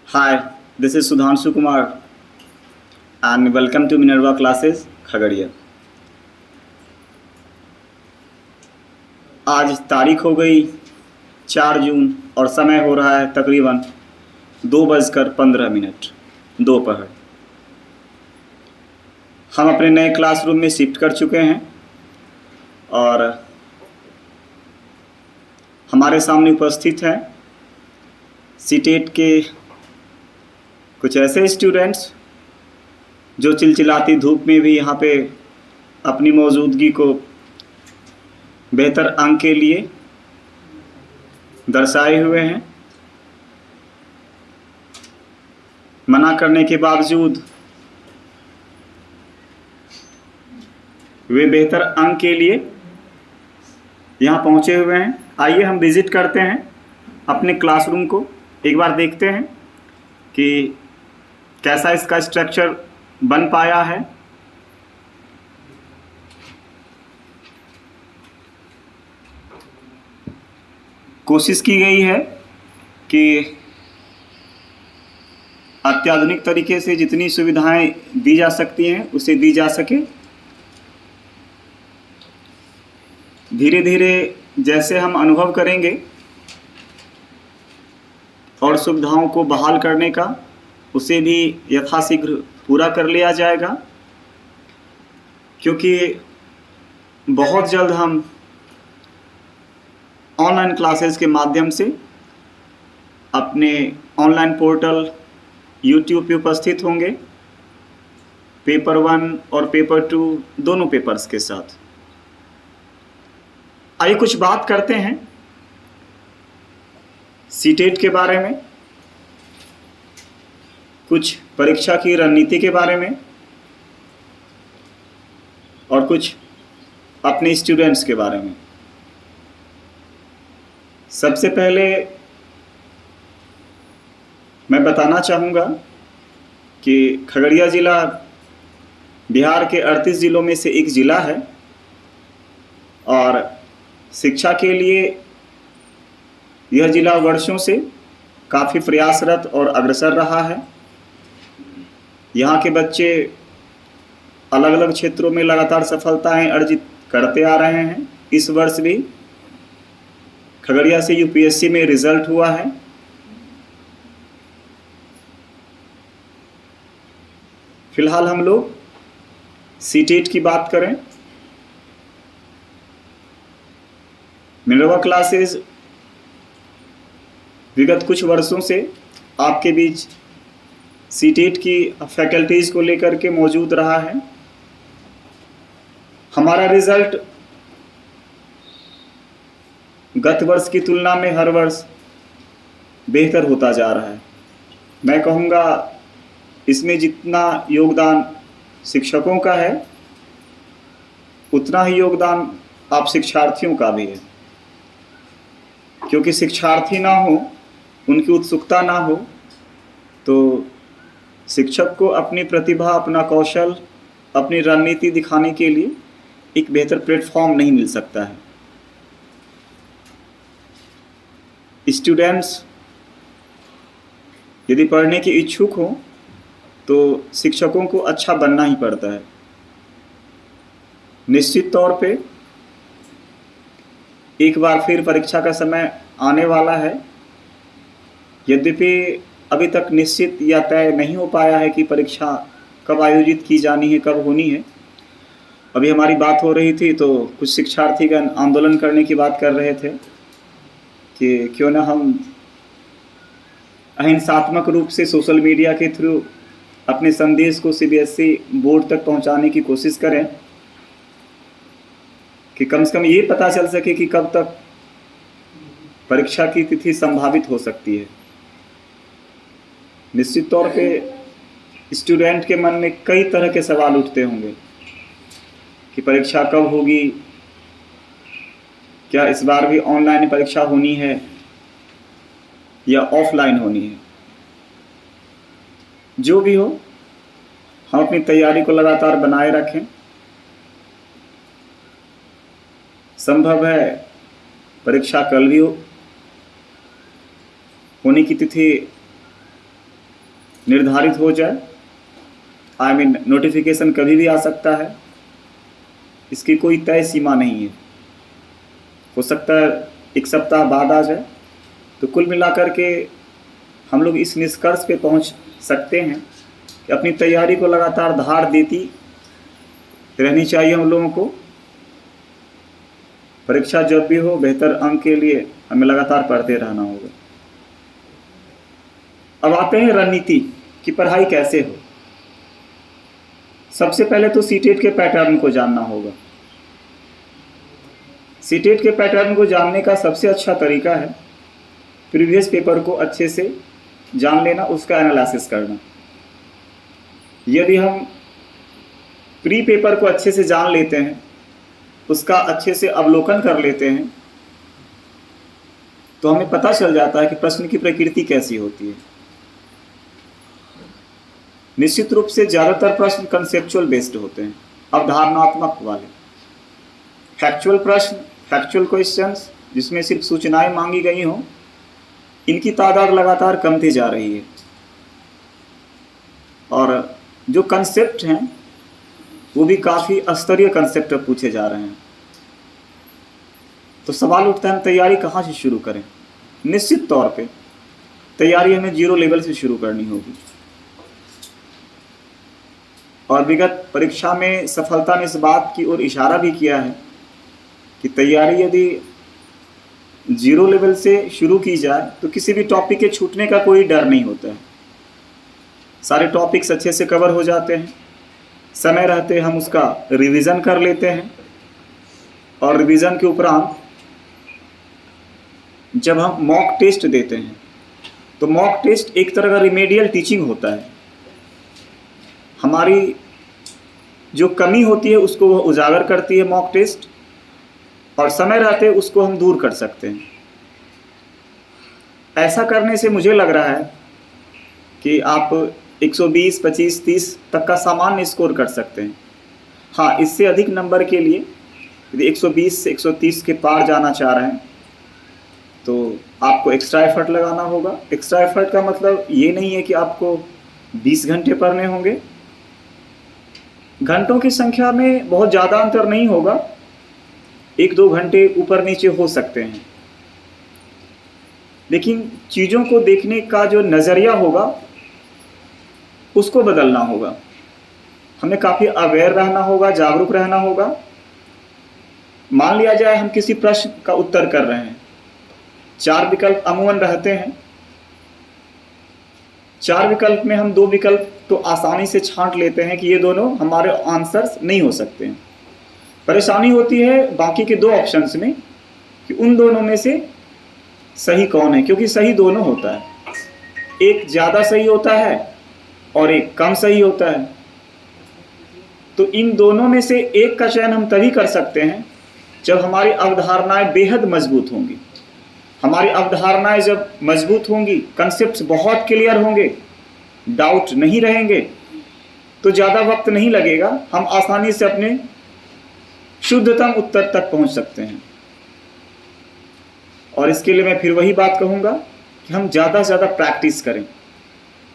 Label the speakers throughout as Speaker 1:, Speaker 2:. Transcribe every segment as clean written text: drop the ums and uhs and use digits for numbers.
Speaker 1: Hi, this is Sudhanshu Kumar and welcome to Minerva Classes Khagaria. आज तारीख हो गई 4 जून और समय हो रहा है तकरीबन 2:15 दोपहर। हम अपने नए क्लासरूम में शिफ्ट कर चुके हैं और हमारे सामने उपस्थित हैं सीटेट के कुछ ऐसे स्टूडेंट्स जो चिलचिलाती धूप में भी यहाँ पे अपनी मौजूदगी को बेहतर अंक के लिए दर्शाए हुए हैं। मना करने के बावजूद वे बेहतर अंक के लिए यहाँ पहुँचे हुए हैं। आइए हम विज़िट करते हैं अपने क्लासरूम को, एक बार देखते हैं कि कैसा इसका स्ट्रक्चर बन पाया है। कोशिश की गई है कि अत्याधुनिक तरीके से जितनी सुविधाएं दी जा सकती हैं उसे दी जा सके। धीरे धीरे जैसे हम अनुभव करेंगे और सुविधाओं को बहाल करने का, उसे भी यथाशीघ्र पूरा कर लिया जाएगा, क्योंकि बहुत जल्द हम ऑनलाइन क्लासेस के माध्यम से अपने ऑनलाइन पोर्टल यूट्यूब पे उपस्थित होंगे, पेपर 1 और पेपर 2 दोनों पेपर्स के साथ। आइए कुछ बात करते हैं सीटेट के बारे में, कुछ परीक्षा की रणनीति के बारे में और कुछ अपने स्टूडेंट्स के बारे में। सबसे पहले मैं बताना चाहूँगा कि खगड़िया ज़िला बिहार के 38 ज़िलों में से एक ज़िला है और शिक्षा के लिए यह ज़िला वर्षों से काफ़ी प्रयासरत और अग्रसर रहा है। यहाँ के बच्चे अलग अलग क्षेत्रों में लगातार सफलताएं अर्जित करते आ रहे हैं। इस वर्ष भी खगड़िया से यूपीएससी में रिजल्ट हुआ है। फिलहाल हम लोग सीटेट की बात करें। मिनर्वा क्लासेस विगत कुछ वर्षों से आपके बीच सीटेट की फैकल्टीज़ को लेकर के मौजूद रहा है। हमारा रिज़ल्ट गत वर्ष की तुलना में हर वर्ष बेहतर होता जा रहा है। मैं कहूँगा इसमें जितना योगदान शिक्षकों का है उतना ही योगदान आप शिक्षार्थियों का भी है, क्योंकि शिक्षार्थी ना हो, उनकी उत्सुकता ना हो तो शिक्षक को अपनी प्रतिभा, अपना कौशल, अपनी रणनीति दिखाने के लिए एक बेहतर प्लेटफॉर्म नहीं मिल सकता है। स्टूडेंट्स यदि पढ़ने के इच्छुक हों तो शिक्षकों को अच्छा बनना ही पड़ता है। निश्चित तौर पे एक बार फिर परीक्षा का समय आने वाला है। यद्यपि अभी तक निश्चित या तय नहीं हो पाया है कि परीक्षा कब आयोजित की जानी है, कब होनी है। अभी हमारी बात हो रही थी तो कुछ शिक्षार्थीगण आंदोलन करने की बात कर रहे थे कि क्यों ना हम अहिंसात्मक रूप से सोशल मीडिया के थ्रू अपने संदेश को सीबीएसई बोर्ड तक पहुंचाने की कोशिश करें कि कम से कम ये पता चल सके कि कब तक परीक्षा की तिथि संभावित हो सकती है। निश्चित तौर पे स्टूडेंट के मन में कई तरह के सवाल उठते होंगे कि परीक्षा कब होगी, क्या इस बार भी ऑनलाइन परीक्षा होनी है या ऑफलाइन होनी है। जो भी हो, हम अपनी तैयारी को लगातार बनाए रखें। संभव है परीक्षा कल भी होने की तिथि निर्धारित हो जाए। आई मीन नोटिफिकेशन कभी भी आ सकता है, इसकी कोई तय सीमा नहीं है। हो सकता है 1 सप्ताह बाद आ जाए। तो कुल मिलाकर के हम लोग इस निष्कर्ष पे पहुंच सकते हैं कि अपनी तैयारी को लगातार धार देती रहनी चाहिए हम लोगों को। परीक्षा जब भी हो, बेहतर अंक के लिए हमें लगातार पढ़ते रहना होगा। अब आते हैं रणनीति कि पढ़ाई कैसे हो। सबसे पहले तो सीटेट के पैटर्न को जानना होगा। सीटेट के पैटर्न को जानने का सबसे अच्छा तरीका है प्रीवियस पेपर को अच्छे से जान लेना, उसका एनालिसिस करना। यदि हम प्री पेपर को अच्छे से जान लेते हैं, उसका अच्छे से अवलोकन कर लेते हैं, तो हमें पता चल जाता है कि प्रश्न की प्रकृति कैसी होती है। निश्चित रूप से ज़्यादातर प्रश्न कंसेप्चुअल बेस्ड होते हैं, अवधारणात्मक वाले। फैक्चुअल प्रश्न, फैक्चुअल क्वेश्चंस जिसमें सिर्फ सूचनाएं मांगी गई हों, इनकी तादाद लगातार कमती जा रही है। और जो कंसेप्ट हैं वो भी काफ़ी स्तरीय कंसेप्ट पूछे जा रहे हैं। तो सवाल उठता है हम तैयारी कहाँ से शुरू करें। निश्चित तौर पे तैयारी हमें 0 लेवल से शुरू करनी होगी। और विगत परीक्षा में सफलता ने इस बात की ओर इशारा भी किया है कि तैयारी यदि 0 लेवल से शुरू की जाए तो किसी भी टॉपिक के छूटने का कोई डर नहीं होता है। सारे टॉपिक्स अच्छे से कवर हो जाते हैं। समय रहते हम उसका रिवीजन कर लेते हैं, और रिवीजन के उपरांत जब हम मॉक टेस्ट देते हैं तो मॉक टेस्ट एक तरह का रिमेडियल टीचिंग होता है। हमारी जो कमी होती है उसको वह उजागर करती है मॉक टेस्ट, और समय रहते उसको हम दूर कर सकते हैं। ऐसा करने से मुझे लग रहा है कि आप 120, 25, 30 तक का सामान्य स्कोर कर सकते हैं। हाँ, इससे अधिक नंबर के लिए यदि 120 से 130 के पार जाना चाह रहे हैं तो आपको एक्स्ट्रा एफर्ट लगाना होगा। एक्स्ट्रा एफर्ट का मतलब ये नहीं है कि आपको 20 घंटे पढ़ने होंगे। घंटों की संख्या में बहुत ज़्यादा अंतर नहीं होगा, 1-2 घंटे ऊपर नीचे हो सकते हैं, लेकिन चीज़ों को देखने का जो नज़रिया होगा उसको बदलना होगा। हमें काफ़ी अवेयर रहना होगा, जागरूक रहना होगा। मान लिया जाए हम किसी प्रश्न का उत्तर कर रहे हैं, 4 विकल्प अमूमन रहते हैं। 4 विकल्प में हम 2 विकल्प तो आसानी से छांट लेते हैं कि ये दोनों हमारे आंसर्स नहीं हो सकते हैं। परेशानी होती है बाकी के 2 ऑप्शंस में कि उन दोनों में से सही कौन है, क्योंकि सही दोनों होता है। एक ज़्यादा सही होता है और एक कम सही होता है। तो इन दोनों में से एक का चयन हम तभी कर सकते हैं जब हमारी अवधारणाएं बेहद मजबूत होंगी। हमारी अवधारणाएं जब मजबूत होंगी, कंसेप्ट्स बहुत क्लियर होंगे, डाउट नहीं रहेंगे, तो ज़्यादा वक्त नहीं लगेगा, हम आसानी से अपने शुद्धतम उत्तर तक पहुंच सकते हैं। और इसके लिए मैं फिर वही बात कहूँगा कि हम ज़्यादा से ज़्यादा प्रैक्टिस करें।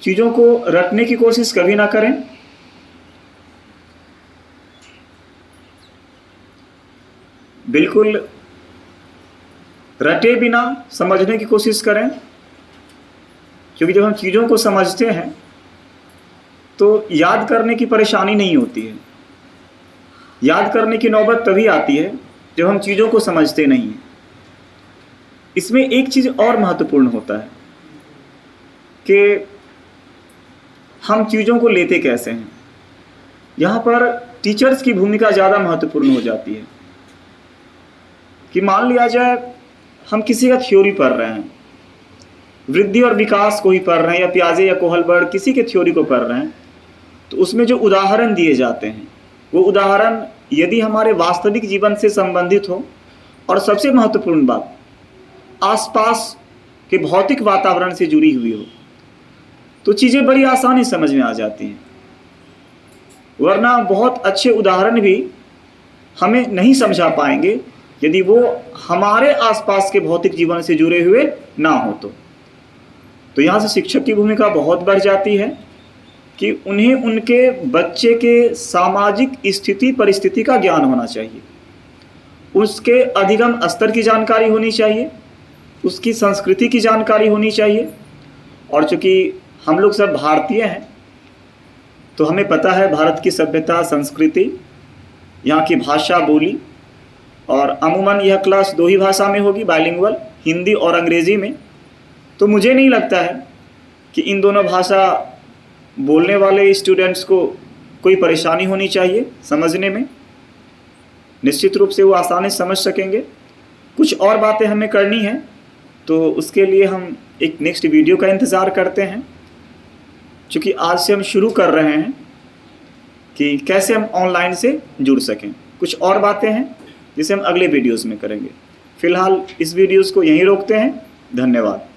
Speaker 1: चीज़ों को रटने की कोशिश कभी ना करें। बिल्कुल रटे बिना समझने की कोशिश करें, क्योंकि जब हम चीज़ों को समझते हैं तो याद करने की परेशानी नहीं होती है। याद करने की नौबत तभी आती है जब हम चीज़ों को समझते नहीं हैं। इसमें एक चीज़ और महत्वपूर्ण होता है कि हम चीज़ों को लेते कैसे हैं। यहाँ पर टीचर्स की भूमिका ज़्यादा महत्वपूर्ण हो जाती है कि मान लिया जाए हम किसी का थ्योरी पढ़ रहे हैं, वृद्धि और विकास को ही पढ़ रहे हैं, या पियाजे या कोहलबर्ग किसी के थ्योरी को पढ़ रहे हैं, तो उसमें जो उदाहरण दिए जाते हैं वो उदाहरण यदि हमारे वास्तविक जीवन से संबंधित हो, और सबसे महत्वपूर्ण बात आसपास के भौतिक वातावरण से जुड़ी हुई हो, तो चीज़ें बड़ी आसानी समझ में आ जाती हैं। वरना बहुत अच्छे उदाहरण भी हमें नहीं समझा पाएंगे यदि वो हमारे आसपास के भौतिक जीवन से जुड़े हुए ना हो। तो तो यहाँ से शिक्षक की भूमिका बहुत बढ़ जाती है कि उन्हें उनके बच्चे के सामाजिक स्थिति परिस्थिति का ज्ञान होना चाहिए, उसके अधिगम स्तर की जानकारी होनी चाहिए, उसकी संस्कृति की जानकारी होनी चाहिए। और चूँकि हम लोग सब भारतीय हैं तो हमें पता है भारत की सभ्यता, संस्कृति, यहाँ की भाषा बोली, और अमूमन यह क्लास 2 ही भाषा में होगी, बाइलिंगुअल, हिंदी और अंग्रेज़ी में। तो मुझे नहीं लगता है कि इन दोनों भाषा बोलने वाले स्टूडेंट्स को कोई परेशानी होनी चाहिए समझने में। निश्चित रूप से वो आसानी से समझ सकेंगे। कुछ और बातें हमें करनी हैं तो उसके लिए हम एक नेक्स्ट वीडियो का इंतज़ार करते हैं, क्योंकि आज से हम शुरू कर रहे हैं कि कैसे हम ऑनलाइन से जुड़ सकें। कुछ और बातें हैं जिसे हम अगले वीडियोज़ में करेंगे। फ़िलहाल इस वीडियोज़ को यहीं रोकते हैं। धन्यवाद।